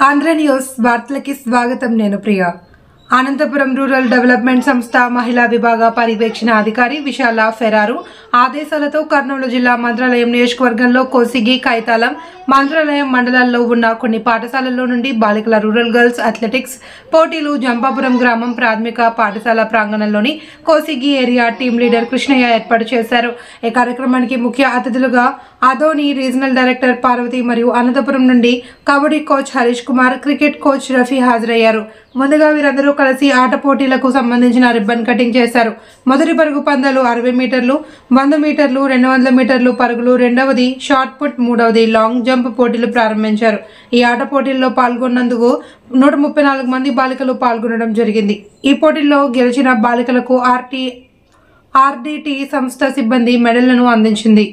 Andhra news వార్తలకి స్వాగతం. నేను ప్రియా. అనంతపురం రూరల్ డెవలప్మెంట్ సంస్థ మహిళా విభాగ పర్యవేక్షణ అధికారి విశాల ఫెరారు ఆదేశాలతో కర్నూలు జిల్లా మంత్రాలయం నియోజకవర్గంలో కోసిగి, కైతాలం, మంత్రాలయం మండలాల్లో ఉన్న కొన్ని పాఠశాలల్లో నుండి బాలికల రూరల్ గర్ల్స్ అథ్లెటిక్స్ పోటీలు జంపాపురం గ్రామం ప్రాథమిక పాఠశాల ప్రాంగణంలోని Kosigi area team leader Krishnaiah ఏర్పాటు చేశారు. ఈ కార్యక్రమానికి ముఖ్య అతిథులుగా అదోని రీజనల్ డైరెక్టర్ పార్వతి మరియు అనంతపురం నుండి kabaddi coach Harish Kumar, cricket coach Rafi హాజరయ్యారు. ముందుగా వీరందరూ కలిసి ఆట పోటీలకు సంబంధించిన రిబ్బన్ కటింగ్ చేశారు. మొదటి పరుగు పందాలు 60 మీటర్లు, 100 మీటర్లు, 200 మీటర్లు పరుగులు, రెండవది షార్ట్ పుట్, మూడవది లాంగ్ జంప్ పోటీలు ప్రారంభించారు. ఈ ఆట పోటీల్లో పాల్గొన్నందుకు 134 మంది బాలికలు పాల్గొనడం జరిగింది. ఈ పోటీల్లో గెలిచిన బాలికలకు ఆర్డిటి సంస్థ సిబ్బంది మెడళ్లను అందించింది.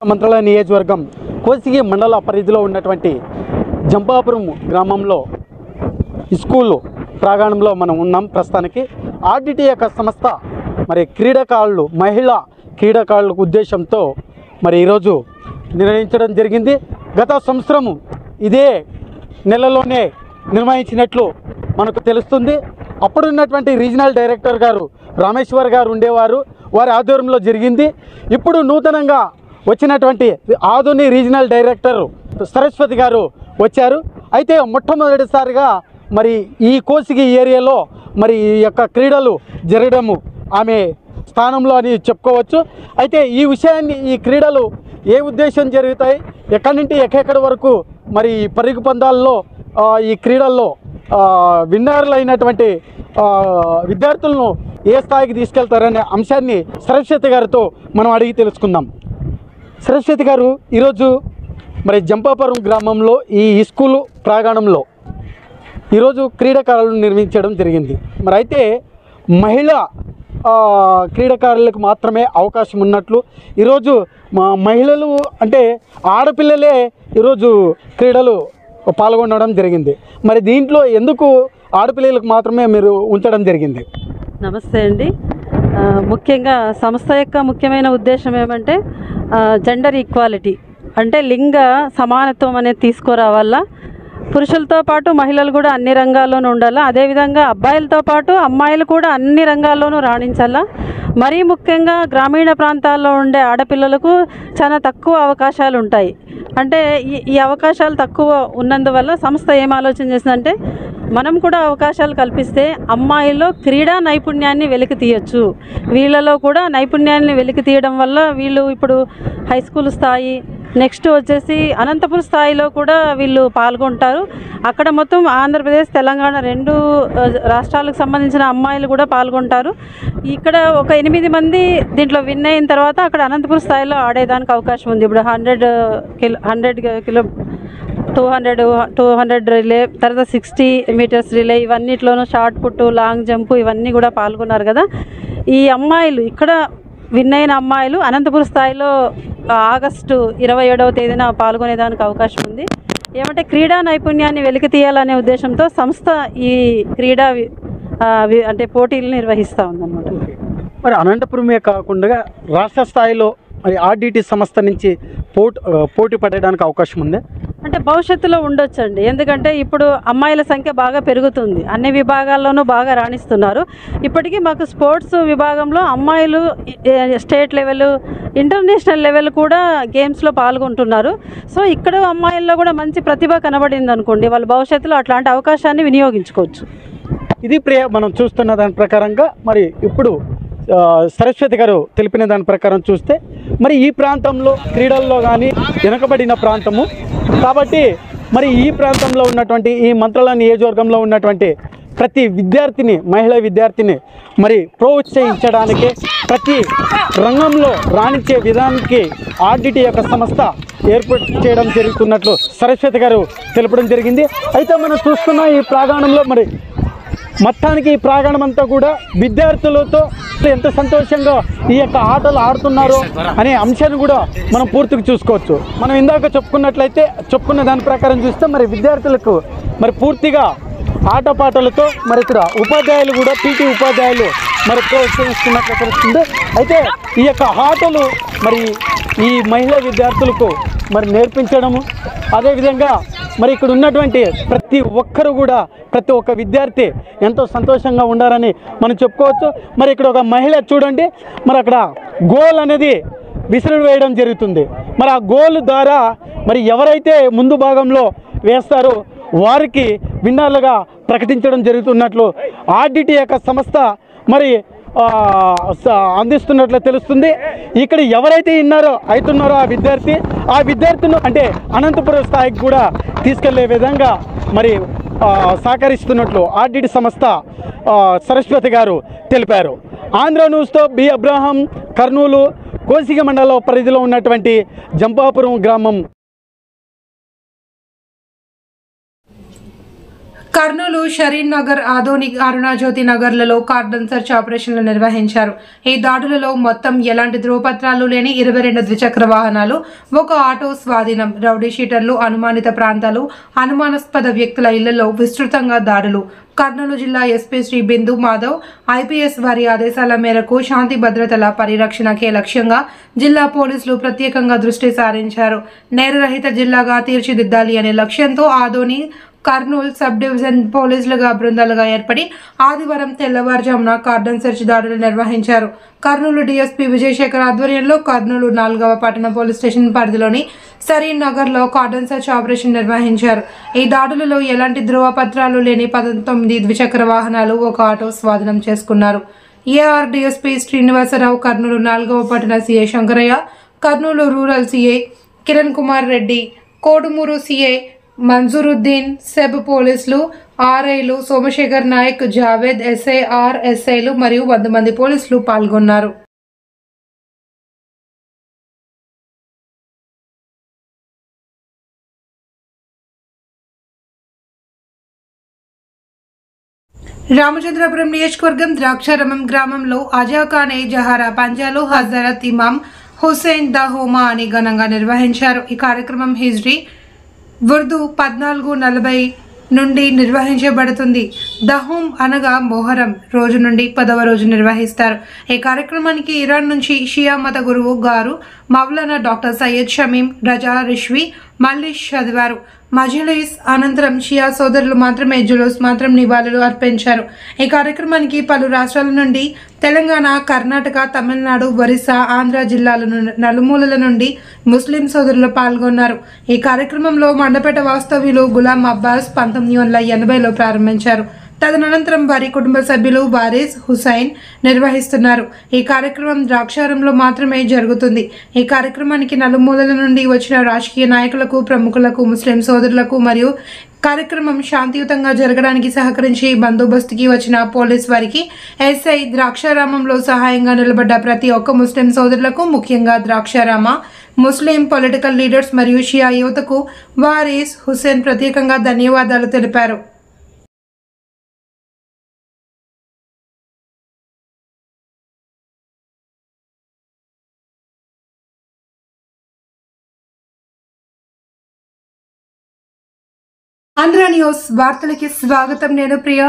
మంత్రాలయ నియోజకవర్గం కోసిగి మండల పరిధిలో ఉన్నటువంటి జంపాపురం గ్రామంలో స్కూలు ప్రాంగణంలో మనం ఉన్నాం. ప్రస్తుతానికి ఆర్డిటి యొక్క సంస్థ మరి క్రీడాకారులు, మహిళా క్రీడాకారులకు ఉద్దేశంతో మరి ఈరోజు నిర్వహించడం జరిగింది. గత సంవత్సరము ఇదే నెలలోనే నిర్వహించినట్లు మనకు తెలుస్తుంది. అప్పుడున్నటువంటి రీజనల్ డైరెక్టర్ గారు రామేశ్వర్ గారు ఉండేవారు, వారి ఆధ్వర్యంలో జరిగింది. ఇప్పుడు నూతనంగా వచ్చినటువంటి ఆదోని రీజనల్ డైరెక్టర్ సరస్వతి గారు వచ్చారు. అయితే మొట్టమొదటిసారిగా మరి ఈ కోసిగి ఏరియాలో మరి ఈ యొక్క క్రీడలు జరగడము ఆమె స్థానంలో అని చెప్పుకోవచ్చు. అయితే ఈ విషయాన్ని, ఈ క్రీడలు ఏ ఉద్దేశం జరుగుతాయి, ఎక్కడి నుండి ఎక్కడి వరకు మరి పరుగు పందాల్లో ఈ క్రీడల్లో విన్నర్లు అయినటువంటి విద్యార్థులను ఏ స్థాయికి తీసుకెళ్తారనే అంశాన్ని సరస్వతి గారితో మనం అడిగి తెలుసుకుందాం. సరస్వతి గారు, ఈరోజు మరి జంపాపురం గ్రామంలో ఈ స్కూలు ప్రాంగణంలో ఈరోజు క్రీడాకారులను నిర్మించడం జరిగింది. మరి అయితే మహిళా క్రీడాకారులకు మాత్రమే అవకాశం ఉన్నట్లు ఈరోజు మహిళలు అంటే ఆడపిల్లలే ఈరోజు క్రీడలు పాల్గొనడం జరిగింది. మరి దీంట్లో ఎందుకు ఆడపిల్లలకు మాత్రమే మీరు ఉంచడం జరిగింది? నమస్తే అండి. ముఖ్యంగా సంస్థ యొక్క ముఖ్యమైన ఉద్దేశం ఏమంటే జెండర్ ఈక్వాలిటీ, అంటే లింగ సమానత్వం అనేది తీసుకురావాలా. పురుషులతో పాటు మహిళలు కూడా అన్ని రంగాల్లోనూ ఉండాలా. అదేవిధంగా అబ్బాయిలతో పాటు అమ్మాయిలు కూడా అన్ని రంగాల్లోనూ రాణించాలా. మరీ ముఖ్యంగా గ్రామీణ ప్రాంతాల్లో ఉండే ఆడపిల్లలకు చాలా తక్కువ అవకాశాలు ఉంటాయి. అంటే ఈ అవకాశాలు తక్కువ ఉన్నందువల్ల సంస్థ ఏం ఆలోచన చేసిందంటే, మనం కూడా అవకాశాలు కల్పిస్తే అమ్మాయిల్లో క్రీడా నైపుణ్యాన్ని వెలికి తీయచ్చు. వీళ్ళలో కూడా నైపుణ్యాన్ని వెలికి తీయడం వల్ల వీళ్ళు ఇప్పుడు హై స్కూల్ స్థాయి, నెక్స్ట్ వచ్చేసి అనంతపురం స్థాయిలో కూడా వీళ్ళు పాల్గొంటారు. అక్కడ మొత్తం ఆంధ్రప్రదేశ్, తెలంగాణ 2 రాష్ట్రాలకు సంబంధించిన అమ్మాయిలు కూడా పాల్గొంటారు. ఇక్కడ ఒక 8 మంది దీంట్లో విన్ అయిన తర్వాత అక్కడ అనంతపురం స్థాయిలో ఆడేదానికి అవకాశం ఉంది. ఇప్పుడు 100 కిలో 200 రిలే, తర్వాత 60 మీటర్స్ రిలే, ఇవన్నిట్లోనూ షార్ట్ పుట్, లాంగ్ జంప్ ఇవన్నీ కూడా పాల్గొన్నారు కదా. ఈ అమ్మాయిలు ఇక్కడ విన్ అయిన అమ్మాయిలు అనంతపురం స్థాయిలో ఆగస్టు 27వ తేదీన పాల్గొనేదానికి అవకాశం ఉంది. ఏమంటే క్రీడా నైపుణ్యాన్ని వెలికి తీయాలనే ఉద్దేశంతో సంస్థ ఈ క్రీడా అంటే పోటీలు నిర్వహిస్తూ ఉందన్నమాట. మరి అనంతపురమే కాకుండా రాష్ట్ర స్థాయిలో మరి ఆర్డిటి సంస్థ నుంచి పోటీ పడడానికి అవకాశం ఉంది. అంటే భవిష్యత్తులో ఉండొచ్చండి. ఎందుకంటే ఇప్పుడు అమ్మాయిల సంఖ్య బాగా పెరుగుతుంది, అన్ని విభాగాల్లోనూ బాగా రాణిస్తున్నారు. ఇప్పటికీ మాకు స్పోర్ట్స్ విభాగంలో అమ్మాయిలు స్టేట్ లెవెల్, ఇంటర్నేషనల్ లెవెల్ కూడా గేమ్స్లో పాల్గొంటున్నారు. సో ఇక్కడ అమ్మాయిల్లో కూడా మంచి ప్రతిభ కనబడింది అనుకోండి, వాళ్ళు భవిష్యత్తులో అట్లాంటి అవకాశాన్ని వినియోగించుకోవచ్చు. ఇది మనం చూస్తున్న దాని ప్రకారంగా మరి ఇప్పుడు సరస్వతి గారు తెలిపిన దాని ప్రకారం చూస్తే మరి ఈ ప్రాంతంలో క్రీడల్లో కానీ వెనుకబడిన ప్రాంతము కాబట్టి మరి ఈ ప్రాంతంలో ఉన్నటువంటి ఈ మంత్రాలయ నియోజకవర్గంలో ఉన్నటువంటి ప్రతి విద్యార్థిని, మహిళా విద్యార్థిని మరి ప్రోత్సహించడానికి, ప్రతి రంగంలో రాణించే విధానానికి ఆర్డిటి యొక్క సంస్థ ఏర్పాటు చేయడం జరుగుతున్నట్లు సరస్వతి గారు తెలపడం జరిగింది. అయితే మనం చూస్తున్న ఈ ప్రాంగణంలో మరి మొత్తానికి ఈ ప్రాంగణం అంతా కూడా విద్యార్థులతో ఎంత సంతోషంగా ఈ యొక్క ఆటలు ఆడుతున్నారో అనే అంశాన్ని కూడా మనం పూర్తిగా చూసుకోవచ్చు. మనం ఇందాక చెప్పుకున్న దాని ప్రకారం చూస్తే మరి విద్యార్థులకు మరి పూర్తిగా ఆటపాటలతో మరి ఇక్కడ ఉపాధ్యాయులు కూడా, పీటీ ఉపాధ్యాయులు మరి ప్రోత్సహిస్తున్నట్లు తెలుస్తుంది. అయితే ఈ యొక్క ఆటలు మరి ఈ మహిళా విద్యార్థులకు మరి నేర్పించడము, అదేవిధంగా మరి ఇక్కడ ఉన్నటువంటి ప్రతి ఒక్కరు కూడా ప్రతి ఒక్క విద్యార్థి ఎంతో సంతోషంగా ఉండాలని మనం చెప్పుకోవచ్చు. మరి ఇక్కడ ఒక మహిళ చూడండి, మరి అక్కడ గోల్ అనేది విసిరి వేయడం జరుగుతుంది. మరి ఆ గోల్ ద్వారా మరి ఎవరైతే ముందు భాగంలో వేస్తారో వారికి విన్నర్లుగా ప్రకటించడం జరుగుతున్నట్లు ఆర్డిటి యొక్క సంస్థ మరి అందిస్తున్నట్లు తెలుస్తుంది. ఇక్కడ ఎవరైతే అవుతున్నారో ఆ విద్యార్థిను అంటే అనంతపురం స్థాయికి కూడా తీసుకెళ్లే విధంగా మరి సహకరిస్తున్నట్లు ఆర్డిటి సంస్థ సరస్వతి గారు తెలిపారు. ఆంధ్ర న్యూస్తో బి అబ్రహాం, కర్నూలు కోసిగి మండలం పరిధిలో ఉన్నటువంటి జంపాపురం గ్రామం. కర్నూలు, షరీన్ నగర్, ఆదోని, అరుణాజ్యోతి నగర్లలో కార్డన్ సెర్చ్ ఆపరేషన్లు నిర్వహించారు. ఈ దాడులలో మొత్తం ఎలాంటి ధ్రువపత్రాలు లేని 22 ద్విచక్ర వాహనాలు, 1 ఆటో స్వాధీనం. రౌడీ షీటర్లు, అనుమానిత ప్రాంతాలు, అనుమానాస్పద వ్యక్తుల ఇళ్లలో విస్తృతంగా దాడులు. కర్నూలు జిల్లా ఎస్పీ శ్రీ బిందు మాధవ్ ఐపీఎస్ వారి ఆదేశాల మేరకు శాంతి భద్రతల పరిరక్షణకే లక్ష్యంగా జిల్లా పోలీసులు ప్రత్యేకంగా దృష్టి సారించారు. నేరరహిత జిల్లాగా తీర్చిదిద్దాలి అనే లక్ష్యంతో ఆదోని, కర్నూలు సబ్ డివిజన్ పోలీసులుగా బృందాలుగా ఏర్పడి ఆదివారం తెల్లవారుజామున కార్డన్ సెర్చ్ దాడులు నిర్వహించారు. కర్నూలు డీఎస్పీ విజయశేఖర్ ఆధ్వర్యంలో కర్నూలు 4వ పట్టణ పోలీస్ స్టేషన్ పరిధిలోని సరీన్ నగర్లో కార్డన్ సెర్చ్ ఆపరేషన్ నిర్వహించారు. ఈ దాడులలో ఎలాంటి ధ్రువపత్రాలు లేని 19 ద్విచక్ర వాహనాలు, 1 ఆటో స్వాధీనం చేసుకున్నారు. ఏఆర్ డీఎస్పీ శ్రీనివాసరావు, కర్నూలు 4వ పట్టణ CI Shankaraiah, Kurnool rural CI Kiran Kumar Reddy, Kodumur CI Manjuruddin, SEB పోలీసులు, ఆర్ఐలు సోమశేఖర్ నాయక్, జావేద్, ఎస్ఐఆర్, ఎస్ఐలు మరియు 100 మంది పోలీసులు పాల్గొన్నారు. రామచంద్రపురం నియోజకవర్గం ద్రాక్షారామం గ్రామంలో అజాఖానే జహారా పంజాలో హజరత్ ఇమాం హుస్సేన్ దహోమా అని ఘనంగా నిర్వహించారు. ఈ కార్యక్రమం హిజ్రీ ఉర్దూ 1440 నుండి నిర్వహించబడుతుంది. దహూమ్ అనగా మొహరం రోజు నుండి 10వ రోజు నిర్వహిస్తారు. ఈ కార్యక్రమానికి ఇరాన్ నుంచి షియా మత గురువు గారు మౌలానా డాక్టర్ సయ్యద్ షమీం రజా రిష్వి మల్లిష్ చదివారు. మజ్లిస్ అనంతరం షియా సోదరులు మాత్రమే జులూస్ మాత్రం నివాళులు అర్పించారు. ఈ కార్యక్రమానికి పలు రాష్ట్రాల నుండి తెలంగాణ, కర్ణాటక, తమిళనాడు, ఒరిస్సా, ఆంధ్ర జిల్లాల నలుమూలల నుండి ముస్లిం సోదరులు పాల్గొన్నారు. ఈ కార్యక్రమంలో మండపేట వాస్తవ్యులు గులాం అబ్బాస్ 1980లో ప్రారంభించారు. తదనంతరం వారి కుటుంబ సభ్యులు వారిస్ హుసైన్ నిర్వహిస్తున్నారు. ఈ కార్యక్రమం ద్రాక్షారంలో మాత్రమే జరుగుతుంది. ఈ కార్యక్రమానికి నలుమూలల నుండి వచ్చిన రాజకీయ నాయకులకు, ప్రముఖులకు, ముస్లిం సోదరులకు మరియు కార్యక్రమం శాంతియుతంగా జరగడానికి సహకరించి బందోబస్తుకి వచ్చిన పోలీస్ వారికి, ఎస్ఐ, ద్రాక్షారామంలో సహాయంగా నిలబడ్డ ప్రతి ఒక్క ముస్లిం సోదరులకు, ముఖ్యంగా ద్రాక్షారామ ముస్లిం పొలిటికల్ లీడర్స్ మరియు షియా యువతకు వారిస్ హుస్సేన్ ప్రత్యేకంగా ధన్యవాదాలు తెలిపారు. ఆంధ్ర న్యూస్ వార్తలకి స్వాగతం. నేను ప్రియ.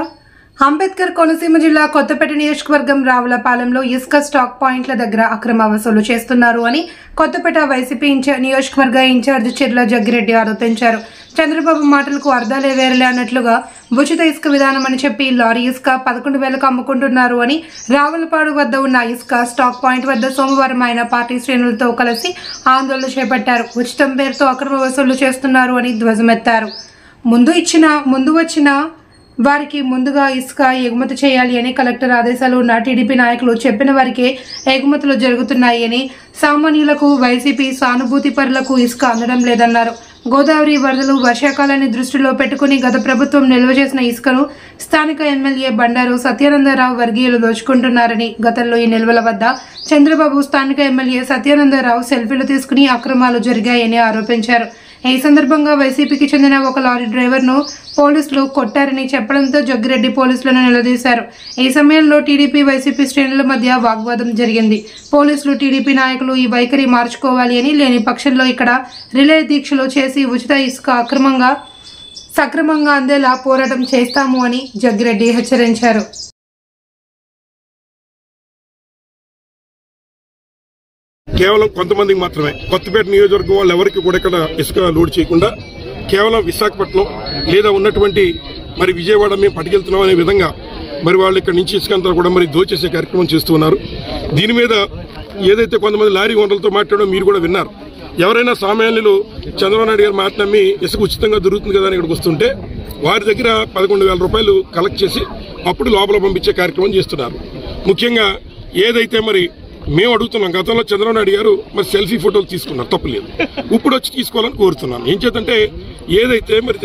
అంబేద్కర్ కోనసీమ జిల్లా కొత్తపేట నియోజకవర్గం రావులపాలెంలో ఇసుక స్టాక్ పాయింట్ల దగ్గర అక్రమ వసూలు చేస్తున్నారు అని కొత్తపేట వైసీపీ నియోజకవర్గ ఇన్ఛార్జ్ చిర్ల జగ్గిరెడ్డి ఆరోపించారు. చంద్రబాబు మాటలకు అర్థాలే వేరలే అన్నట్లుగా ఉచిత ఇసుక విధానం అని చెప్పి లారీ ఇసుక 11,000కు అమ్ముకుంటున్నారు అని రావులపాడు వద్ద ఉన్న ఇసుక స్టాక్ పాయింట్ వద్ద సోమవారం ఆయన పార్టీ శ్రేణులతో కలిసి ఆందోళన చేపట్టారు. ఉచితం పేరుతో అక్రమ వసూలు చేస్తున్నారు అని ధ్వజమెత్తారు. ముందు వచ్చిన వారికి ముందుగా ఇసుక ఎగుమతి చేయాలి అని కలెక్టర్ ఆదేశాలు ఉన్న టీడీపీ నాయకులు చెప్పిన వారికే ఎగుమతులు జరుగుతున్నాయి అని, సామాన్యులకు, వైసీపీ సానుభూతి పరులకు ఇసుక అందడం లేదన్నారు. గోదావరి వరదలు, వర్షాకాలాన్ని దృష్టిలో పెట్టుకుని గత ప్రభుత్వం నిల్వ చేసిన ఇసుకను స్థానిక ఎమ్మెల్యే బండారు సత్యానందరావు వర్గీయులు దోచుకుంటున్నారని, గతంలో ఈ నిల్వల వద్ద చంద్రబాబు స్థానిక ఎమ్మెల్యే సత్యానందరావు సెల్ఫీలు తీసుకుని అక్రమాలు జరిగాయని ఆరోపించారు. ఈ సందర్భంగా వైసీపీకి చెందిన ఒక లారీ డ్రైవర్ను పోలీసులు కొట్టారని చెప్పడంతో జగ్గిరెడ్డి పోలీసులను నిలదీశారు. ఈ సమయంలో టీడీపీ, వైసీపీ శ్రేణుల మధ్య వాగ్వాదం జరిగింది. పోలీసులు, టీడీపీ నాయకులు ఈ వైఖరి మార్చుకోవాలి అని, లేని పక్షంలో ఇక్కడ రిలే దీక్షలు చేసి ఉచిత ఇసుక సక్రమంగా అందేలా పోరాటం చేస్తాము అని జగ్గిరెడ్డి హెచ్చరించారు. కేవలం కొంతమందికి మాత్రమే. కొత్తపేట నియోజకవర్గం వాళ్ళు ఎవరికి కూడా ఇక్కడ ఇసుక లోడ్ చేయకుండా కేవలం విశాఖపట్నం లేదా ఉన్నటువంటి మరి విజయవాడ మేము పట్టుకెళ్తున్నాం అనే విధంగా మరి వాళ్ళు ఇక్కడ నుంచి ఇసుక అంతా కూడా మరి దోచేసే కార్యక్రమం చేస్తూ ఉన్నారు. దీని మీద ఏదైతే కొంతమంది లారీ ఓనర్లతో మాట్లాడడం మీరు కూడా విన్నారు. ఎవరైనా సామాన్యులు చంద్రబాబు నాయుడు గారు మాట నమ్మి ఇసుక ఉచితంగా దొరుకుతుంది కదా అని ఇక్కడికి వస్తుంటే వారి దగ్గర 11,000 రూపాయలు కలెక్ట్ చేసి అప్పుడు లోపల పంపించే కార్యక్రమం చేస్తున్నారు. ముఖ్యంగా ఏదైతే మరి మేము అడుగుతున్నాం, గతంలో చంద్రబాబు నాయుడు గారు మరి సెల్ఫీ ఫోటోలు తీసుకున్నారు, తప్పులేదు. ఇప్పుడు వచ్చి తీసుకోవాలని కోరుతున్నాను. ఏం చేతంటే ఏదైతే మరి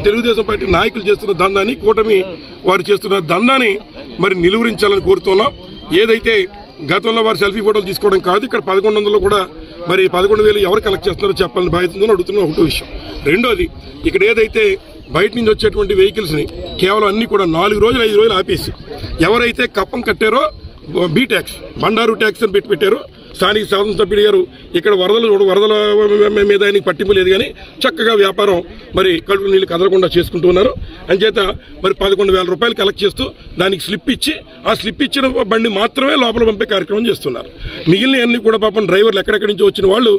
తెలుగుదేశం పార్టీ నాయకులు చేస్తున్న దందాన్ని, కూటమి వారు చేస్తున్న దందాన్ని మరి నిలువరించాలని కోరుతున్నాం. ఏదైతే గతంలో వారు సెల్ఫీ ఫోటోలు తీసుకోవడం కాదు, ఇక్కడ 1100 కూడా మరి 11,000 ఎవరు కలెక్ట్ చేస్తున్నారో చెప్పాలని బాధ్యత ఉందని అడుగుతున్న ఒకటో విషయం. రెండోది, ఇక్కడ ఏదైతే బయట నుంచి వచ్చేటువంటి వెహికల్స్ ని కేవలం అన్ని కూడా 4 రోజులు 5 రోజులు ఆపేసి ఎవరైతే కప్పం కట్టారో బీ ట్యాక్స్, బండారు ట్యాక్స్ అని పెట్టారు. స్థానిక శాసనసభ్యుడు గారు ఇక్కడ వరదల మీద ఆయనకి పట్టింపు లేదు కానీ చక్కగా వ్యాపారం మరి కడుపు నీళ్లు కదలకుండా చేసుకుంటూ ఉన్నారు. అంచేత మరి 11,000 రూపాయలు కలెక్ట్ చేస్తూ దానికి స్లిప్ ఇచ్చి ఆ స్లిప్ ఇచ్చిన బండి మాత్రమే లోపల పంపే కార్యక్రమం చేస్తున్నారు. మిగిలిన అన్ని కూడా పాపం డ్రైవర్లు ఎక్కడెక్కడి నుంచి వచ్చిన వాళ్ళు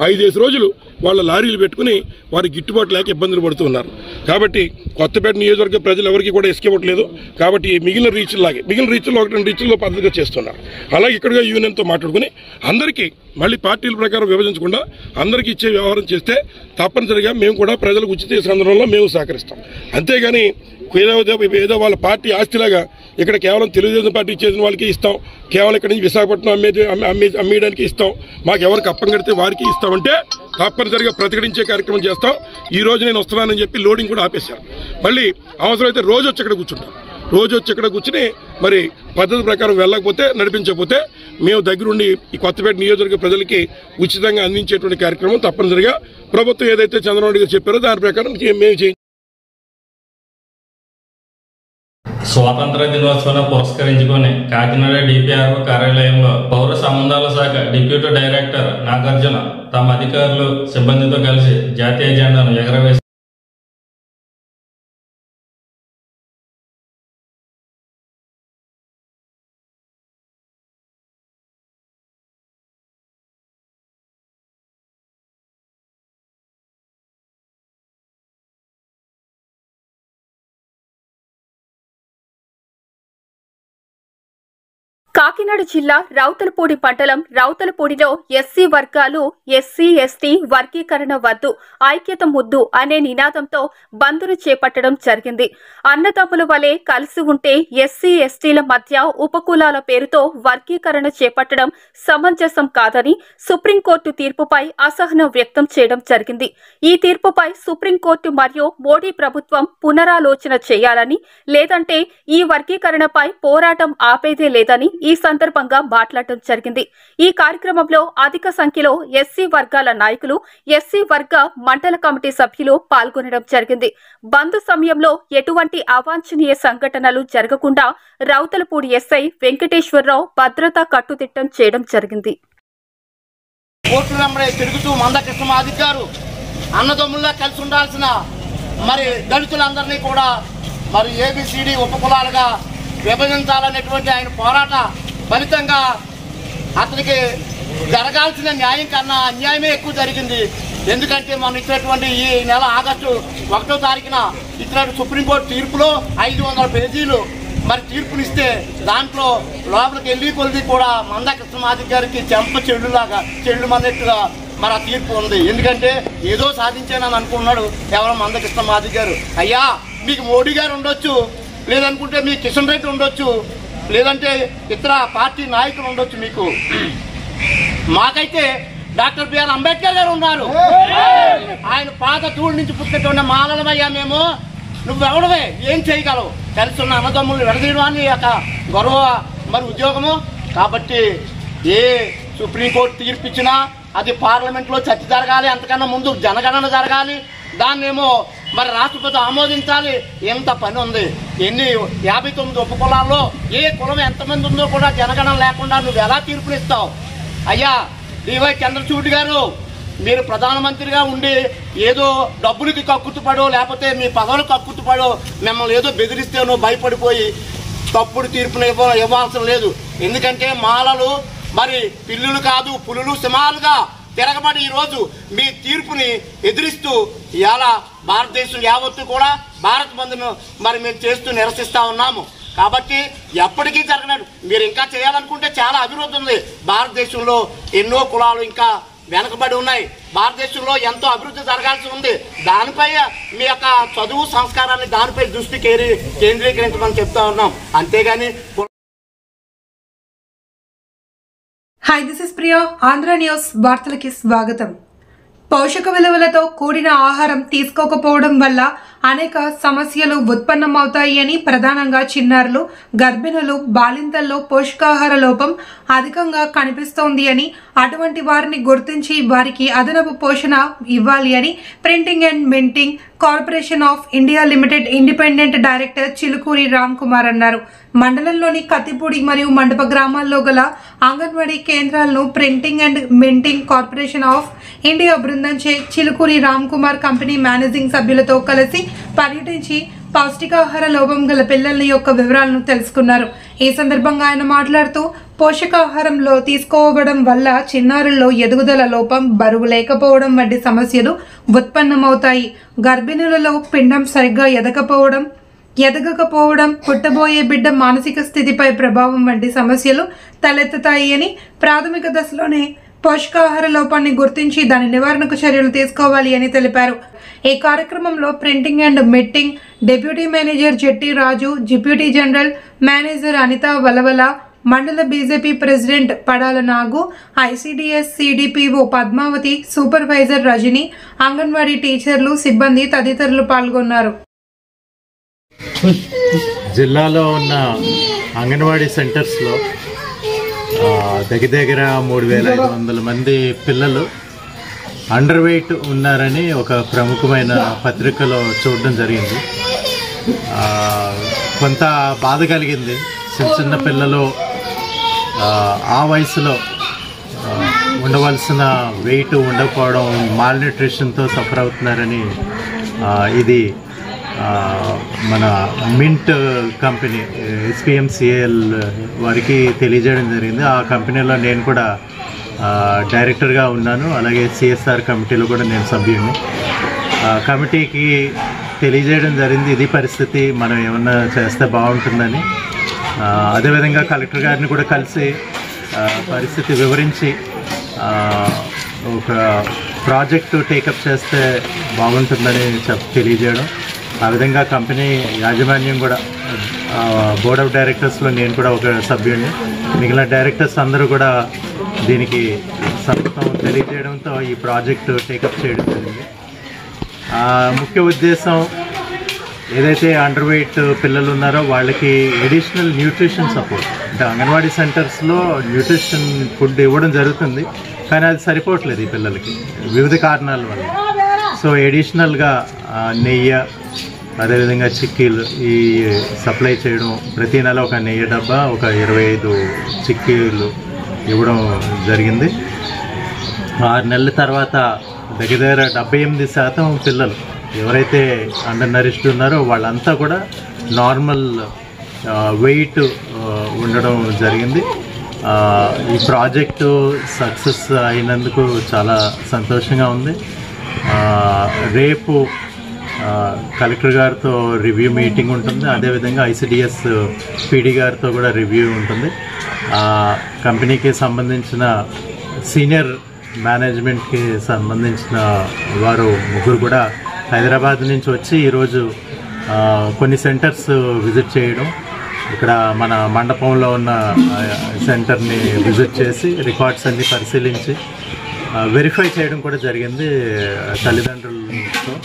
5-5 రోజులు వాళ్ళ లారీలు పెట్టుకుని వారికి గిట్టుబాటు లేక ఇబ్బందులు పడుతున్నారు. కాబట్టి కొత్తపేట నియోజకవర్గ ప్రజలు ఎవరికి కూడా ఇవ్వట్లేదు. కాబట్టి మిగిలిన రీచ్లో 1-2 రీచ్ల్లో పద్ధతిగా చేస్తున్నారు. అలాగే ఇక్కడ యూనియన్తో మాట్లాడుకుని అందరికీ మళ్ళీ పార్టీల ప్రకారం విభజించకుండా అందరికీ ఇచ్చే వ్యవహారం చేస్తే తప్పనిసరిగా మేము కూడా ప్రజలకు ఉచిత సందర్భంలో మేము సహకరిస్తాం. అంతేగాని ఏదో వాళ్ళ పార్టీ ఆస్తిలాగా ఇక్కడ కేవలం తెలుగుదేశం పార్టీ చేసిన వాళ్ళకి ఇస్తాం, కేవలం ఇక్కడ నుంచి విశాఖపట్నం అమ్మేయడానికి ఇస్తాం, మాకు ఎవరికి అప్పం కడితే వారికి ఇస్తామంటే తప్పనిసరిగా ప్రతిఘటించే కార్యక్రమం చేస్తాం. ఈ రోజు నేను వస్తున్నానని చెప్పి లోడింగ్ కూడా ఆపేశారు. మళ్ళీ అవసరమైతే రోజు వచ్చి ఇక్కడ కూర్చుంటాం. రోజు వచ్చి ఇక్కడ కూర్చుని మరి పద్ధతి ప్రకారం వెళ్ళకపోతే నడిపించకపోతే మేము దగ్గరుండి ఈ కొత్తపేట నియోజకవర్గ ప్రజలకి ఉచితంగా అందించేటువంటి కార్యక్రమం తప్పనిసరిగా ప్రభుత్వం ఏదైతే చంద్రబాబు గారు చెప్పారో దాని ప్రకారం మేము చేయించాం. స్వాతంత్ర దినోత్సవాన్ని పురస్కరించుకొని కాకినాడ డిపిఆర్ఓ కార్యాలయంలో పౌర సంబంధాల శాఖ డిప్యూటీ డైరెక్టర్ నాగార్జున తమ అధికారులు సిబ్బందితో కలిసి జాతీయ జెండాను ఎగరవేశారు. కాకినాడ జిల్లా రౌతలపూడి మండలం రౌతలపూడిలో ఎస్సీ వర్గాలు ఎస్సీ ఎస్టీ వర్గీకరణ వద్దు ఐక్యత ముద్దు అనే నినాదంతో బంద్ను చేపట్టడం జరిగింది. అన్నదమ్ముల వలె కలిసి ఉంటే ఎస్సీ ఎస్టీల మధ్య ఉపకులాల పేరుతో వర్గీకరణ చేపట్టడం సమంజసం కాదని సుప్రీంకోర్టు తీర్పుపై అసహనం వ్యక్తం చేయడం జరిగింది. ఈ తీర్పుపై సుప్రీంకోర్టు మరియు మోడీ ప్రభుత్వం పునరాలోచన చేయాలని, లేదంటే ఈ వర్గీకరణపై పోరాటం ఆపేదే లేదని ఈ సందర్భంగా మాట్లాడటం జరిగింది. ఈ కార్యక్రమంలో అధిక సంఖ్యలో ఎస్సీ వర్గాల నాయకులు, ఎస్సీ వర్గ మండల కమిటీ సభ్యులు పాల్గొనడం జరిగింది. బంద్ సమయంలో ఎటువంటి అవాంఛనీయ సంఘటనలు జరగకుండా రౌతలపూడి ఎస్ఐ వెంకటేశ్వరరావు భద్రతా కట్టుదిట్టం చేయడం జరిగింది. తిరుగుతూ మందకృష్ణ అధికారు అన్నదమ్ముల్లా కలిసి ఉండాల్సిన మరి దళితులందరినీ కూడా మరి ఏబిసిడి ఉపకులాలుగా విభజించాలనేటువంటి ఆయన పోరాట ఫలితంగా అతనికి జరగాల్సిన న్యాయం కన్నా అన్యాయమే ఎక్కువ జరిగింది. ఎందుకంటే మనం ఇచ్చినటువంటి ఈ నెల ఆగస్టు 1వ తారీఖున ఇచ్చిన సుప్రీంకోర్టు తీర్పులో 500 పేజీలు మరి తీర్పునిస్తే దాంట్లో లోపలికి వెళ్ళి కొలిది కూడా మందకృష్ణమాది గారికి చెంప చెల్లు అన్నట్టుగా మరి ఆ తీర్పు ఉంది. ఎందుకంటే ఏదో సాధించానని అనుకున్నాడు ఎవరో మందకృష్ణమాది గారు. అయ్యా, మీకు మోడీ గారు ఉండొచ్చు, లేదనుకుంటే మీ కిషన్ రెడ్డి ఉండొచ్చు, లేదంటే ఇతర పార్టీ నాయకులు ఉండొచ్చు, మీకు మాకైతే డాక్టర్ బిఆర్ అంబేద్కర్ గారు ఉన్నారు. ఆయన పాత తూడు నుంచి పుట్టినటువంటి మాలలమయ్యా మేము. నువ్వెవడవే, ఏం చేయగలవు? కలిసి ఉన్న అన్నదమ్ములు విడదీయడం యొక్క గౌరవ మరి ఉద్యోగము. కాబట్టి ఏ సుప్రీంకోర్టు తీర్పు ఇచ్చినా అది పార్లమెంట్లో చర్చ జరగాలి, అంతకన్నా ముందు జనగణన జరగాలి, దాన్నేమో మరి రాష్ట్రపతి ఆమోదించాలి. ఎంత పని ఉంది. 59 ఉపకులాల్లో ఏ కులం ఎంతమంది ఉందో కూడా జనగణన లేకుండా నువ్వు ఎలా తీర్పునిస్తావు? అయ్యా డివై చంద్రచూడ్ గారు, మీరు ప్రధానమంత్రిగా ఉండి ఏదో డబ్బులకి కక్కుతుపడో లేకపోతే మీ పదవులు కక్కుతుపడో మిమ్మల్ని ఏదో బెదిరిస్తేనో భయపడిపోయి తప్పుడు తీర్పును ఇవ్వాల్సిన లేదు. ఎందుకంటే మాలలు మరి పిల్లులు కాదు పులులు సింహాలుగా తిరగబడి ఈరోజు మీ తీర్పుని ఎదిరిస్తూ ఇవాళ భారతదేశం యావత్తు కూడా భారత్ బంద్ను మరి మేము చేస్తూ నిరసిస్తూ ఉన్నాము. కాబట్టి ఎప్పటికీ జరగలేదు. మీరు ఇంకా చేయాలనుకుంటే చాలా అభివృద్ధి ఉంది. భారతదేశంలో ఎన్నో కులాలు ఇంకా వెనకబడి ఉన్నాయి. భారతదేశంలో ఎంతో అభివృద్ధి జరగాల్సి ఉంది. దానిపై మీ యొక్క చదువు సంస్కారాన్ని దానిపై దృష్టి కేంద్రీకరించమని చెప్తా ఉన్నాం. అంతేగాని hi, this is Priya. Andhra news వార్తలకి స్వాగతం. పోషక విలువలతో కూడిన ఆహారం తీసుకోకపోవడం వల్ల అనేక సమస్యలు ఉత్పన్నమవుతాయి అని, ప్రధానంగా చిన్నారులు, గర్భిణులు, బాలింతల్లో పోషకాహార లోపం అధికంగా కనిపిస్తోంది అని, అటువంటి వారిని గుర్తించి వారికి అదనపు పోషణ ఇవ్వాలి అని printing and minting corporation of India limited independent director Chilukuri Ram Kumar అన్నారు. మండలంలోని కత్తిపూడి మరియు మండప గ్రామాల్లో గల అంగన్వాడీ కేంద్రాలను printing and minting corporation of India బృందంచే చిలుకూరి రామ్ కుమార్ కంపెనీ మేనేజింగ్ సభ్యులతో కలిసి పర్యటించి పౌష్టికాహార లోపం గల పిల్లల యొక్క వివరాలను తెలుసుకున్నారు. ఈ సందర్భంగా ఆయన మాట్లాడుతూ, పోషకాహారంలో తీసుకోవడం వల్ల చిన్నారుల్లో ఎదుగుదల లోపం, బరువు లేకపోవడం వంటి సమస్యలు ఉత్పన్నమవుతాయి. గర్భిణులలో పిండం సరిగ్గా ఎదగకపోవడం, పుట్టబోయే బిడ్డ మానసిక స్థితిపై ప్రభావం వంటి సమస్యలు తలెత్తుతాయి అని, ప్రాథమిక దశలోనే పోషకాహార లోపాన్ని గుర్తించి దాని నివారణకు చర్యలు తీసుకోవాలి అని తెలిపారు. ఈ కార్యక్రమంలో printing and minting deputy manager Jetti Raju, deputy general manager Anitha Valavala, మండల BJP president Padala Nagu, ICDS CDPO Padmavathi, supervisor Rajani, anganwadi టీచర్లు, సిబ్బంది తదితరులు పాల్గొన్నారు. జిల్లాలో ఉన్న అంగన్వాడీ సెంటర్స్లో దగ్గర 3500 మంది పిల్లలు అండర్ వెయిట్ ఉన్నారని ఒక ప్రముఖమైన పత్రికలో చూడడం జరిగింది. కొంత బాధ కలిగింది. చిన్న పిల్లలు ఆ వయసులో ఉండవలసిన వెయిట్ ఉండకపోవడం, మాల్ న్యూట్రిషన్తో సఫర్ అవుతున్నారని ఇది మన మింట్ కంపెనీ SPMCL వారికి తెలియజేయడం జరిగింది. ఆ కంపెనీలో నేను కూడా డైరెక్టర్గా ఉన్నాను. అలాగే CSR కమిటీలో కూడా నేను సభ్యుడిని. కమిటీకి తెలియజేయడం జరిగింది ఇది పరిస్థితి, మనం ఏమన్నా చేస్తే బాగుంటుందని. అదేవిధంగా కలెక్టర్ గారిని కూడా కలిసి పరిస్థితి వివరించి ఒక ప్రాజెక్టు టేకప్ చేస్తే బాగుంటుందని తెలియజేయడం. ఆ విధంగా కంపెనీ యాజమాన్యం కూడా, బోర్డ్ ఆఫ్ డైరెక్టర్స్లో నేను కూడా ఒక సభ్యుడిని, మిగిలిన డైరెక్టర్స్ అందరూ కూడా దీనికి సమ్మతం తెలియజేయడంతో ఈ ప్రాజెక్టు టేకప్ చేయడం జరిగింది. ముఖ్య ఉద్దేశం ఏదైతే అండర్ వెయిట్ పిల్లలు ఉన్నారో వాళ్ళకి ఎడిషనల్ న్యూట్రిషన్ సపోర్ట్, అంటే అంగన్వాడీ సెంటర్స్లో న్యూట్రిషన్ ఫుడ్ ఇవ్వడం జరుగుతుంది, కానీ అది సరిపోవట్లేదు ఈ పిల్లలకి వివిధ కారణాల వల్ల. సో ఎడిషనల్గా నెయ్యి, అదేవిధంగా చిక్కీలు ఈ సప్లై చేయడం, ప్రతి నెల ఒక నెయ్యి డబ్బా, ఒక 25 చిక్కీలు ఇవ్వడం జరిగింది. 6 నెలల తర్వాత దగ్గర 78% పిల్లలు ఎవరైతే అండర్ నరిష్డ్ ఉన్నారో వాళ్ళంతా కూడా నార్మల్ వెయిట్ ఉండడం జరిగింది. ఈ ప్రాజెక్టు సక్సెస్ అయినందుకు చాలా సంతోషంగా ఉంది. రేపు కలెక్టర్ గారితో రివ్యూ మీటింగ్ ఉంటుంది. అదేవిధంగా ICDS PD గారితో కూడా రివ్యూ ఉంటుంది. కంపెనీకి సంబంధించిన సీనియర్ మేనేజ్మెంట్కి సంబంధించిన వారు ముగ్గురు కూడా హైదరాబాద్ నుంచి వచ్చి ఈరోజు కొన్ని సెంటర్స్ విజిట్ చేయడం, ఇక్కడ మన మండపంలో ఉన్న సెంటర్ని విజిట్ చేసి రికార్డ్స్ అన్ని పరిశీలించి వెరిఫై చేయడం కూడా జరిగింది తల్లిదండ్రులతో.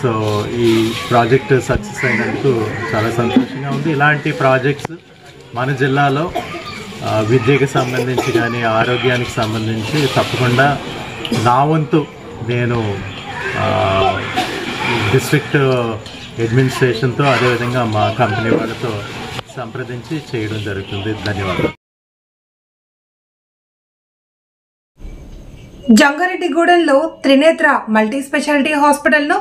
సో ఈ ప్రాజెక్ట్ సక్సెస్ అయినందుకు చాలా సంతోషంగా ఉంది. ఇలాంటి ప్రాజెక్ట్స్ మన జిల్లాలో విద్యకి సంబంధించి కానీ ఆరోగ్యానికి సంబంధించి తప్పకుండా నా వంతు నేను డిస్ట్రిక్ట్ అడ్మినిస్ట్రేషన్తో అదేవిధంగా మా కంపెనీ వాళ్ళతో సంప్రదించి చేయడం జరుగుతుంది. ధన్యవాదాలు. జంగారెడ్డిగూడెంలో Trinetra multi speciality హాస్పిటల్ను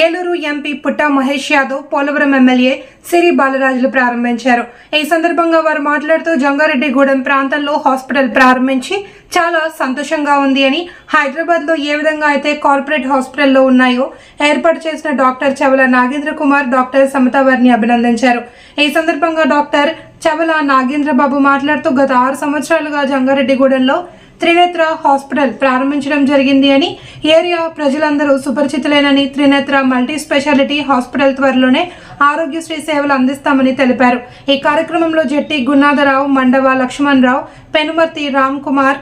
Eluru MP పుట్ట మహేష్ యాదవ్, పోలవరం ఎమ్మెల్యే సిరి బాలరాజులు ప్రారంభించారు. ఈ సందర్భంగా వారు మాట్లాడుతూ జంగారెడ్డిగూడెం ప్రాంతంలో హాస్పిటల్ ప్రారంభించి చాలా సంతోషంగా ఉంది అని, హైదరాబాద్లో ఏ విధంగా అయితే కార్పొరేట్ హాస్పిటల్లో ఉన్నాయో ఏర్పాటు చేసిన డాక్టర్ చవల నాగేంద్ర కుమార్, డాక్టర్ సమత వారిని అభినందించారు. ఈ సందర్భంగా డాక్టర్ చవల నాగేంద్ర బాబు మాట్లాడుతూ గత 6 సంవత్సరాలుగా జంగారెడ్డిగూడెంలో త్రినేత్ర హాస్పిటల్ ప్రారంభించడం జరిగింది అని, ఏరియా ప్రజలందరూ సుపరిచితులేనని, త్రినేత్ర మల్టీ స్పెషాలిటీ హాస్పిటల్ త్వరలోనే ఆరోగ్యశ్రీ సేవలు అందిస్తామని తెలిపారు. ఈ కార్యక్రమంలో జెట్టి గున్నాథరావు, మండవ లక్ష్మణరావు, పెనుమర్తి రామ్ కుమార్,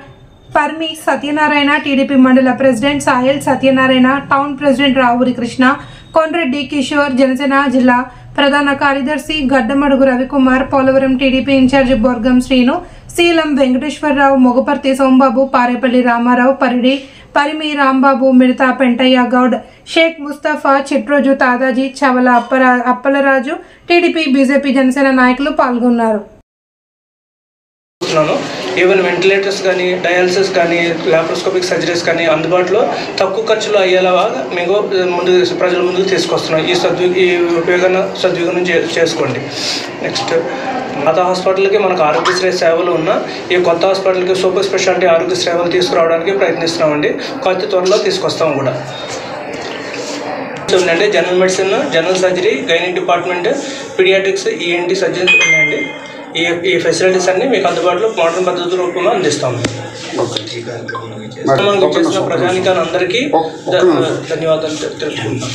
పర్మి సత్యనారాయణ, టీడీపీ మండల president సాయల్ Satyanarayana, town president Ravuri Krishna, Kondreddy Kishore, Janasena జిల్లా ప్రధాన కార్యదర్శి గడ్డమడుగు రవికుమార్, పోలవరం టీడీపీ ఇన్ఛార్జ్ బొర్గం శ్రీను, శీలం వెంకటేశ్వరరావు, మొగపర్తి సోంబాబు, పారేపల్లి రామారావు, పరిమి రాంబాబు, మిడతా పెంటయ్య గౌడ్, షేక్ ముస్తఫా, చిట్రోజు తాదాజీ, చవల అప్పలరాజు, టీడీపీ, బీజేపీ, జనసేన నాయకులు పాల్గొన్నారు. ఈవెన్ వెంటిలేటర్స్ కానీ, డయాలసిస్ కానీ, లాప్రోస్కోపిక్ సర్జరీస్ కానీ అందుబాటులో తక్కువ ఖర్చులో అయ్యేలాగా మేము ప్రజల ముందుకు తీసుకొస్తున్నాం. ఈ ఉపయోగాన్ని సద్వినియోగం చేసుకోండి. నెక్స్ట్ పాత హాస్పిటల్కి మనకు ఆరోగ్యశ్రీ సేవలు ఉన్న ఈ కొత్త హాస్పిటల్కి సూపర్ స్పెషాలిటీ ఆరోగ్య సేవలు తీసుకురావడానికి ప్రయత్నిస్తున్నామండి. కొద్ది త్వరలో తీసుకొస్తాం కూడా. అంటే general medicine, general surgery, gynaec department, paediatrics, ENT surgeries ఉన్నాయండి. ఈ ఫెసిలిటీస్ అన్ని మీకు అందుబాటులో మోడర్న్ పద్ధతి రూపంలో అందిస్తాము. చేసిన ప్రజానికాన్ని అందరికీ ధన్యవాదాలు తెలుపుకుంటాం.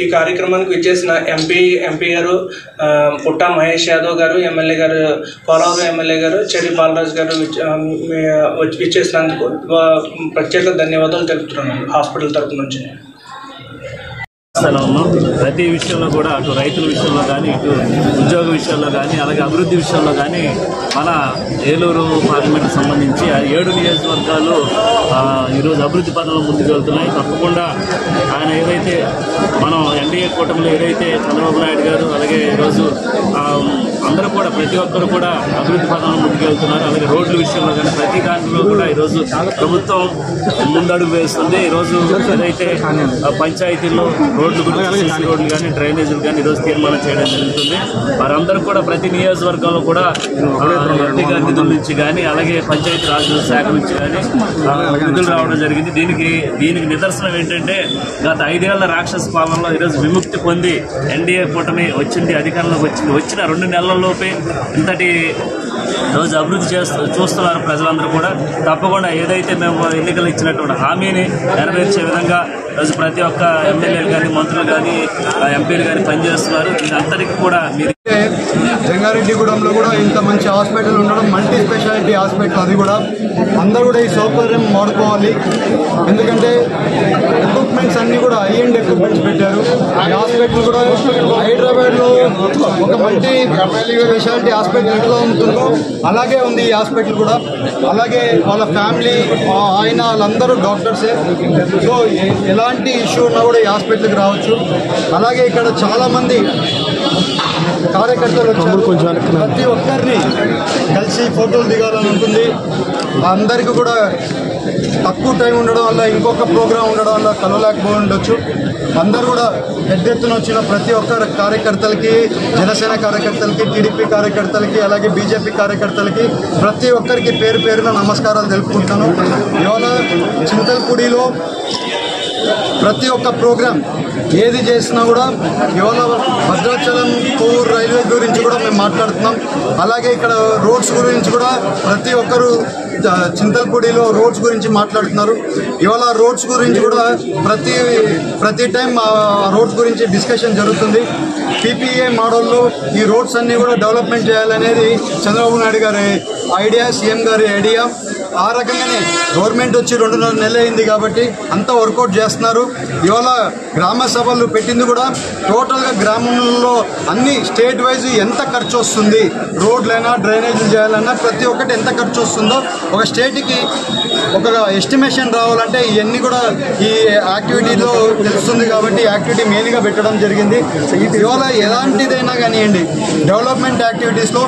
ఈ కార్యక్రమానికి విచ్చేసిన ఎంపీ గారు పుట్ట మహేష్ యాదవ్ గారు, ఎమ్మెల్యే గారు, పోలవరం ఎమ్మెల్యే గారు, చెరి బాలరాజు గారు విచ్చేసినందుకు ప్రత్యేక ధన్యవాదాలు తెలుపుతున్నాను హాస్పిటల్ తరఫు నుంచి. స్థలంలో ప్రతి విషయంలో కూడా అటు రైతుల విషయంలో కానీ, ఇటు ఉద్యోగ విషయంలో కానీ, అలాగే అభివృద్ధి విషయంలో కానీ మన ఏలూరు పార్లమెంట్కి సంబంధించి 7 నియోజకవర్గాలు ఈరోజు అభివృద్ధి పనులు ముందుకు వెళ్తున్నాయి. తప్పకుండా ఆయన ఏదైతే మనం ఎన్డీఏ కూటమిలో ఏదైతే చంద్రబాబు నాయుడు గారు, అలాగే ఈరోజు అందరూ కూడా ప్రతి ఒక్కరు కూడా అభివృద్ధి పనులు ముందుకు వెళ్తున్నారు. అలాగే రోడ్ల విషయంలో కానీ ప్రతి దాంట్లో కూడా ఈరోజు ప్రభుత్వం ముందడుగు వేస్తుంది. ఈరోజు ఏదైతే పంచాయతీల్లో రోడ్లు గురించి, సీసీ రోడ్లు కానీ, డ్రైనేజీలు కానీ ఈరోజు తీర్మానం చేయడం జరుగుతుంది. వారందరూ కూడా ప్రతి నియోజకవర్గంలో కూడా వ్యక్తిగత నిధుల నుంచి కానీ, అలాగే పంచాయతీ రాజ్ శాఖ నుంచి కానీ నిధులు రావడం జరిగింది. దీనికి నిదర్శనం ఏంటంటే గత 5 ఏళ్ల రాక్షస పాలనలో ఈరోజు విముక్తి పొంది ఎన్డీఏ కూటమి వచ్చింది, అధికారంలోకి వచ్చిన 2 నెలల్లోపే ఇంతటి రోజు అభివృద్ధి చూస్తున్నారు ప్రజలందరూ కూడా. తప్పకుండా ఏదైతే మేము ఎన్నికలు ఇచ్చినటువంటి హామీని నెరవేర్చే విధంగా రోజు ప్రతి ఒక్క ఎమ్మెల్యేలు కానీ, మంత్రులు కానీ, ఎంపీలు కానీ పనిచేస్తున్నారు. ఇదంతటికీ కూడా మీరు జంగారెడ్డిగూడెంలో కూడా ఇంత మంచి హాస్పిటల్ ఉండడం, మల్టీ స్పెషాలిటీ హాస్పిటల్, అది కూడా అందరూ కూడా ఈ సౌకర్యం వాడుకోవాలి. ఎందుకంటే ఎక్విప్మెంట్స్ అన్నీ కూడా హై-ఎండ్ ఎక్విప్మెంట్స్ పెట్టారు. ఈ హాస్పిటల్ కూడా హైదరాబాద్లో ఒక మల్టీ స్పెషాలిటీ హాస్పిటల్ ఎట్లా ఉంటుందో అలాగే ఉంది ఈ హాస్పిటల్ కూడా. అలాగే వాళ్ళ ఫ్యామిలీ, వాళ్ళందరూ డాక్టర్సే. సో ఎలాంటి ఇష్యూ ఉన్నా కూడా ఈ హాస్పిటల్కి రావచ్చు. అలాగే ఇక్కడ చాలామంది కార్యకర్తలు వచ్చారు. ప్రతి ఒక్కరిని కలిసి ఫోటోలు దిగాలని ఉంటుంది. అందరికీ కూడా తక్కువ టైం ఉండడం వల్ల, ఇంకొక ప్రోగ్రాం ఉండడం వల్ల కలవలేకపోయి ఉండొచ్చు. అందరూ కూడా పెద్ద ఎత్తున వచ్చిన ప్రతి ఒక్క కార్యకర్తలకి, జనసేన కార్యకర్తలకి, టీడీపీ కార్యకర్తలకి, అలాగే బీజేపీ కార్యకర్తలకి ప్రతి ఒక్కరికి పేరు పేరున నమస్కారాలు తెలుపుకుంటాను. ఇవాళ చింతల్పూడిలో ప్రతి ఒక్క ప్రోగ్రాం ఏది చేసినా కూడా ఇవాళ భద్రాచలం కోవూరు రైల్వే గురించి కూడా మేము మాట్లాడుతున్నాం. అలాగే ఇక్కడ రోడ్స్ గురించి కూడా ప్రతి ఒక్కరు చింతల్పూడిలో రోడ్స్ గురించి మాట్లాడుతున్నారు. ఇవాళ రోడ్స్ గురించి కూడా ప్రతి టైం ఆ రోడ్స్ గురించి డిస్కషన్ జరుగుతుంది. పీపీఏ మోడల్లో ఈ రోడ్స్ అన్నీ కూడా డెవలప్మెంట్ చేయాలనేది చంద్రబాబు నాయుడు గారి ఐడియా, సీఎం గారి ఐడియా. ఆ రకంగానే గవర్నమెంట్ వచ్చి 2.5 నెలలు అయింది కాబట్టి అంతా వర్కౌట్ చేస్తున్నారు. ఇవాళ గ్రామ సభలు పెట్టింది కూడా టోటల్గా గ్రామంలో అన్ని స్టేట్ వైజ్ ఎంత ఖర్చు వస్తుంది, రోడ్లైనా డ్రైనేజీలు చేయాలన్నా ప్రతి ఒక్కటి ఎంత ఖర్చు వస్తుందో ఒక స్టేట్కి ఒక ఎస్టిమేషన్ రావాలంటే ఇవన్నీ కూడా ఈ యాక్టివిటీలో తెలుస్తుంది. కాబట్టి యాక్టివిటీ మెయిన్గా పెట్టడం జరిగింది. ఇవాళ ఎలాంటిదైనా కానివ్వండి, డెవలప్మెంట్ యాక్టివిటీస్లో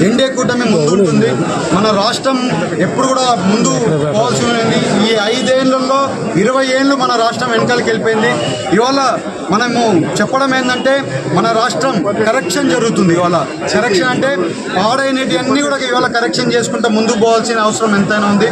ఎన్డీఏ కూటమి ముందుంటుంది. మన రాష్ట్రం ఎప్పుడు కూడా కూడా ముందు పోవాల్సి ఉంది. ఈ 5 ఏళ్లలో 20 ఏళ్ళు మన రాష్ట్రం వెనకాలకి వెళ్ళిపోయింది. ఇవాళ మనము చెప్పడం ఏంటంటే మన రాష్ట్రం కరెక్షన్ జరుగుతుంది. ఇవాళ కరెక్షన్ అంటే పాడైనవి అన్నీ కూడా ఇవాళ కరెక్షన్ చేసుకుంటూ ముందుకు పోవాల్సిన అవసరం ఎంతైనా ఉంది.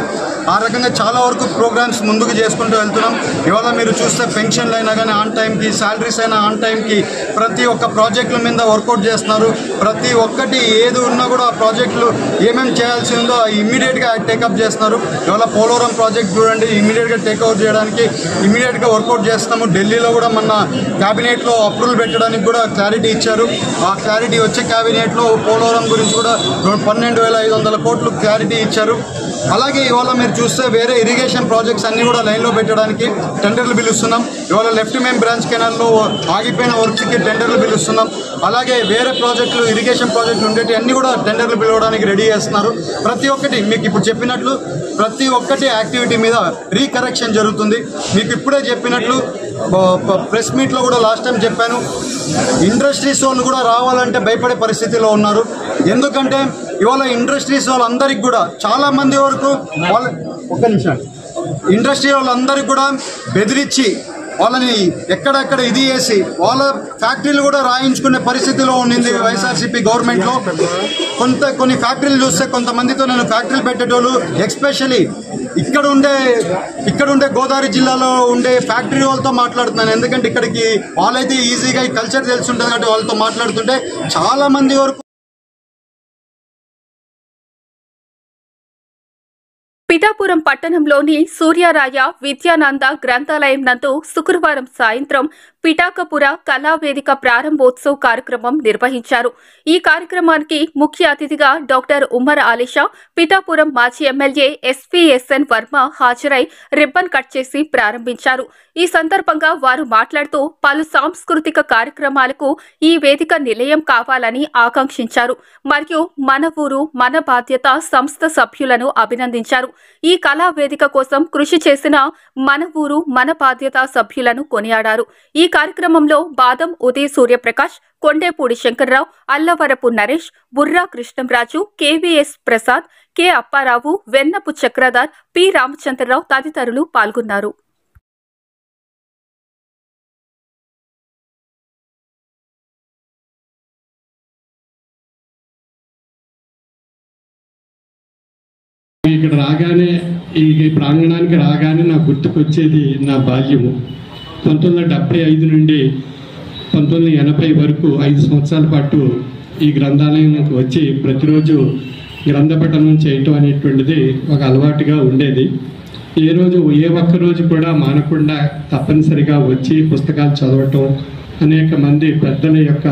ఆ రకంగా చాలా వరకు ప్రోగ్రామ్స్ ముందుకు చేసుకుంటూ వెళ్తున్నాం. ఇవాళ మీరు చూస్తే పెన్షన్లు అయినా కానీ ఆన్ టైంకి, శాలరీస్ అయినా ఆన్ టైంకి, ప్రతి ఒక్క ప్రాజెక్టుల మీద వర్కౌట్ చేస్తున్నారు. ప్రతి ఒక్కటి ఏది ఉన్నా కూడా ఆ ప్రాజెక్టులు ఏమేమి చేయాల్సి ఉందో ఇమ్మీడియట్గా టేకప్ చేస్తున్నారు. ఇవాళ పోలవరం ప్రాజెక్ట్ చూడండి, ఇమ్మీడియట్గా టేక్అవుట్ చేయడానికి ఇమ్మీడియట్గా వర్కౌట్ చేస్తాము. ఢిల్లీలో కూడా మన క్యాబినెట్లో అప్రూవల్ పెట్టడానికి కూడా క్లారిటీ ఇచ్చారు. ఆ క్లారిటీ వచ్చే క్యాబినెట్లో పోలవరం గురించి కూడా 12,500 కోట్లు క్లారిటీ ఇచ్చారు. అలాగే ఇవాళ మీరు చూస్తే వేరే ఇరిగేషన్ ప్రాజెక్ట్స్ అన్నీ కూడా లైన్లో పెట్టడానికి టెండర్లు పిలుస్తున్నాం. ఇవాళ లెఫ్ట్ మెయిన్ బ్రాంచ్ కెనాల్లో ఆగిపోయిన వర్క్స్కి టెండర్లు పిలుస్తున్నాం. అలాగే వేరే ప్రాజెక్టులు, ఇరిగేషన్ ప్రాజెక్టులు ఉండేవి అన్నీ కూడా టెండర్లు పిలవడానికి రెడీ చేస్తున్నారు. ప్రతి ఒక్కటి మీకు ఇప్పుడు చెప్పినట్లు ప్రతి ఒక్కటి యాక్టివిటీ మీద రీకరెక్షన్ జరుగుతుంది. మీకు ఇప్పుడే చెప్పినట్లు ప్రెస్ మీట్లో కూడా లాస్ట్ టైం చెప్పాను, ఇండస్ట్రీస్ వాళ్ళు కూడా రావాలంటే భయపడే పరిస్థితిలో ఉన్నారు. ఎందుకంటే ఇవాళ ఇండస్ట్రీస్ వాళ్ళందరికీ కూడా చాలామంది వరకు ఇండస్ట్రీ వాళ్ళందరికీ కూడా బెదిరించి వాళ్ళని ఎక్కడెక్కడ ఇది చేసి వాళ్ళ ఫ్యాక్టరీలు కూడా రాయించుకునే పరిస్థితిలో ఉండింది వైఎస్ఆర్సీపీ గవర్నమెంట్లో. కొన్ని ఫ్యాక్టరీలు చూస్తే కొంతమందితో నేను ఫ్యాక్టరీలు పెట్టేటోళ్ళు, ఎస్పెషలీ ఇక్కడ ఉండే గోదావరి జిల్లాలో ఉండే ఫ్యాక్టరీ వాళ్ళతో మాట్లాడుతున్నాను. ఎందుకంటే ఇక్కడికి వాళ్ళైతే ఈజీగా ఈ కల్చర్ తెలిసి ఉంటుంది కాబట్టి వాళ్ళతో మాట్లాడుతుంటే చాలామంది వరకు పిఠాపురం పట్టణంలోని సూర్యరాయ విద్యానంద గ్రంథాలయం నందు శుక్రవారం సాయంత్రం పిఠాకపుర కళావేదిక ప్రారంభోత్సవ కార్యక్రమం నిర్వహించారు. ఈ కార్యక్రమానికి ముఖ్య అతిథిగా డాక్టర్ ఉమర్ ఆలిషా, పిఠాపురం మాజీ ఎమ్మెల్యే ఎస్పీఎస్ఎన్ వర్మ హాజరై రిబ్బన్ కట్ చేసి ప్రారంభించారు. ఈ సందర్భంగా వారు మాట్లాడుతూ పలు సాంస్కృతిక కార్యక్రమాలకు ఈ వేదిక నిలయం కావాలని ఆకాంక్షించారు. మరియు మన ఊరు మన బాధ్యత సంస్థ సభ్యులను అభినందించారు. ఈ కళా వేదిక కోసం కృషి చేసిన మన ఊరు మన బాధ్యత సభ్యులను కొనియాడారు. ఈ కార్యక్రమంలో Badam Uday Suryaprakash, Kondepudi Shankarrao, Allavarapu Naresh, Burra Krishnamraju, KVS Prasad, K Apparao, Vennapu Chakradhar, P Ramachandrarao తదితరులు పాల్గొన్నారు. ఇక్కడ రాగానే ఈ ప్రాంగణానికి రాగానే నాకు గుర్తుకొచ్చేది నా బాల్యము. 1975 నుండి 1980 వరకు 5 సంవత్సరాల పాటు ఈ గ్రంథాలయానికి వచ్చి ప్రతిరోజు గ్రంథ పఠనం చేయటం అనేటువంటిది ఒక అలవాటుగా ఉండేది. ఏ ఒక్క రోజు కూడా మానకుండా తప్పనిసరిగా వచ్చి పుస్తకాలు చదవటం, అనేక మంది పెద్దల యొక్క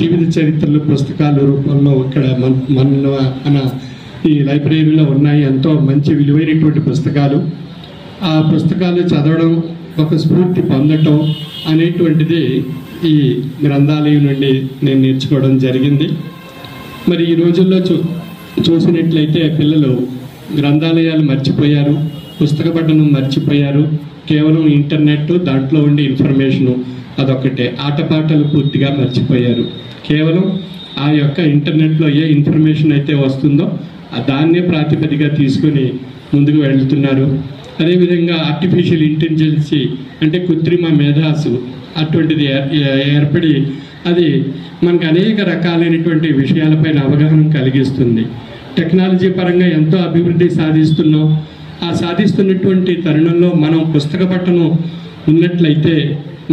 జీవిత చరిత్రలు పుస్తకాల రూపంలో ఇక్కడ మన ఈ లైబ్రరీలో ఉన్నాయి. ఎంతో మంచి విలువైనటువంటి పుస్తకాలు. ఆ పుస్తకాలు చదవడం, ఒక స్ఫూర్తి పొందటం అనేటువంటిది ఈ గ్రంథాలయం నుండి నేను నేర్చుకోవడం జరిగింది. మరి ఈ రోజుల్లో చూసినట్లయితే పిల్లలు గ్రంథాలయాలు మర్చిపోయారు, పుస్తక పఠనం మర్చిపోయారు. కేవలం ఇంటర్నెట్, దాంట్లో ఉండే ఇన్ఫర్మేషను అదొక్కటే. ఆటపాటలు పూర్తిగా మర్చిపోయారు. కేవలం ఆ యొక్క ఇంటర్నెట్లో ఏ ఇన్ఫర్మేషన్ అయితే వస్తుందో దాన్నే ప్రాతిపదికగా తీసుకొని ముందుకు వెళ్తున్నారు. అదేవిధంగా ఆర్టిఫిషియల్ ఇంటెలిజెన్సీ అంటే కృత్రిమ మేధాసు అటువంటిది ఏర్పడి అది మనకు అనేక రకాలైనటువంటి విషయాలపైన అవగాహన కలిగిస్తుంది. టెక్నాలజీ పరంగా ఎంతో అభివృద్ధి సాధిస్తున్నాం. ఆ సాధిస్తున్నటువంటి తరుణంలో మనం పుస్తక పఠనం ఉన్నట్లయితే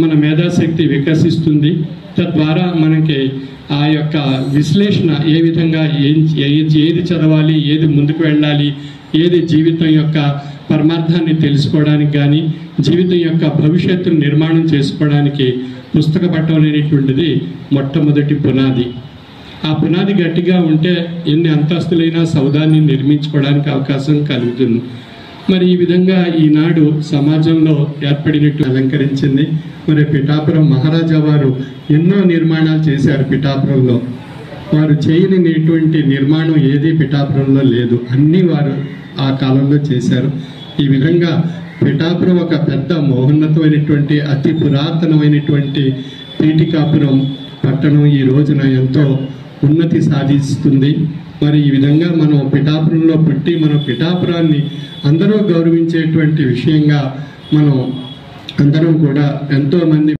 మన మేధాశక్తి వికసిస్తుంది. తద్వారా మనకి ఆ యొక్క విశ్లేషణ ఏ విధంగా ఏది చదవాలి, ఏది ముందుకు వెళ్ళాలి, ఏది జీవితం యొక్క పరమార్థాన్ని తెలుసుకోవడానికి కానీ జీవితం యొక్క భవిష్యత్తును నిర్మాణం చేసుకోవడానికి పుస్తక పఠనం అనేటువంటిది మొట్టమొదటి పునాది. ఆ పునాది గట్టిగా ఉంటే ఎన్ని అంతస్తులైనా సౌధాన్ని నిర్మించుకోవడానికి అవకాశం కలుగుతుంది. మరి ఈ విధంగా ఈనాడు సమాజంలో ఏర్పడినట్టు అలంకరించింది. మరి పిఠాపురం మహారాజా వారు ఎన్నో నిర్మాణాలు చేశారు. పిఠాపురంలో వారు చేయనిటువంటి నిర్మాణం ఏది పిఠాపురంలో లేదు. అన్నీ వారు ఆ కాలంలో చేశారు. ఈ విధంగా పిఠాపురం ఒక పెద్ద మహోన్నతమైనటువంటి అతి పురాతనమైనటువంటి పీఠికాపురం పట్టణం ఈ రోజున ఎంతో ఉన్నతి సాధిస్తుంది. మరి ఈ విధంగా మనం పిఠాపురంలో పుట్టి మనం పిఠాపురాన్ని అందరూ గౌరవించేటువంటి విషయంగా మనం అందరం కూడా ఎంతోమంది